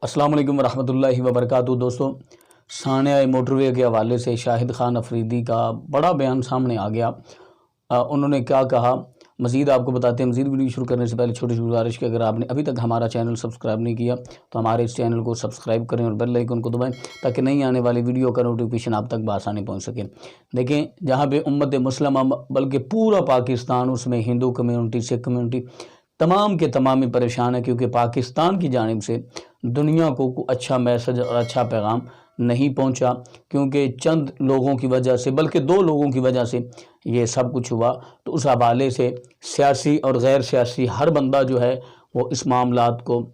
السلام علیکم ورحمۃ اللہ وبرکاتہ۔ دوستوں، سانحہ موٹر وے کے حوالے سے شاہد خان افریدی کا بڑا بیان سامنے آ گیا۔ انہوں نے کیا کہا، مزید آپ کو بتاتے ہیں۔ مزید ویڈیو شروع کرنے سے پہلے چھوٹی سی گزارش کہ اگر آپ نے ابھی تک ہمارا چینل سبسکرائب نہیں کیا تو ہمارے اس چینل کو سبسکرائب کریں اور بیل آئیکن کو دبائیں تاکہ نئی آنے والی ویڈیو کا نوٹیفیکیشن آپ تک بآسانی پہنچ سکے۔ دیکھیں، جہاں پہ امت مسلمہ بلکہ پورا پاکستان، اس میں ہندو کمیونٹی، سکھ کمیونٹی، تمام کے تمام ہی پریشان ہے، کیونکہ پاکستان کی جانب سے دنیا کو کوئی اچھا میسج اور اچھا پیغام نہیں پہنچا، کیونکہ چند لوگوں کی وجہ سے، بلکہ 2 لوگوں کی وجہ سے یہ سب کچھ ہوا۔ تو اس حوالے سے سیاسی اور غیر سیاسی ہر بندہ جو ہے وہ اس معاملات کو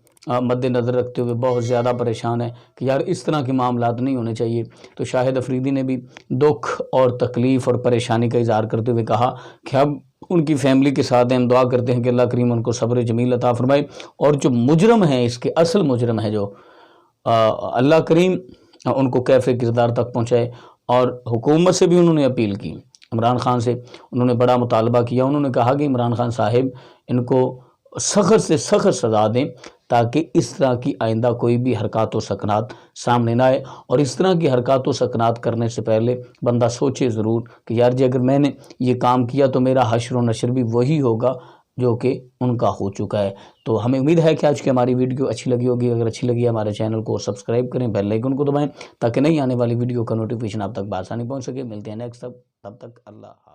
مد نظر رکھتے ہوئے بہت زیادہ پریشان ہے کہ یار اس طرح کے معاملات نہیں ہونے چاہیے۔ تو شاہد افریدی نے بھی دکھ اور تکلیف اور پریشانی کا اظہار کرتے ہوئے کہا کہ اب ان کی فیملی کے ساتھ ہم دعا کرتے ہیں کہ اللہ کریم ان کو صبر جمیل عطا فرمائے، اور جو مجرم ہیں، اس کے اصل مجرم ہے جو اللہ کریم ان کو کیف کردار تک پہنچائے۔ اور حکومت سے بھی انہوں نے اپیل کی، عمران خان سے انہوں نے بڑا مطالبہ کیا۔ انہوں نے کہا کہ عمران خان صاحب ان کو سخت سے سخت سزا دیں تاکہ اس طرح کی آئندہ کوئی بھی حرکات و سکنات سامنے نہ آئے، اور اس طرح کی حرکات و سکنات کرنے سے پہلے بندہ سوچے ضرور کہ یار جی اگر میں نے یہ کام کیا تو میرا حشر و نشر بھی وہی ہوگا جو کہ ان کا ہو چکا ہے۔ تو ہمیں امید ہے کہ آج کی ہماری ویڈیو اچھی لگی ہوگی۔ اگر اچھی لگی ہے ہمارے چینل کو سبسکرائب کریں، بیل آئیکن کو دبائیں تاکہ نئی آنے والی ویڈیو کا نوٹیفیکیشن آپ تک بآسانی پہنچ سکے۔ ملتے ہیں نیکسٹ، تب تک اللہ حافظ۔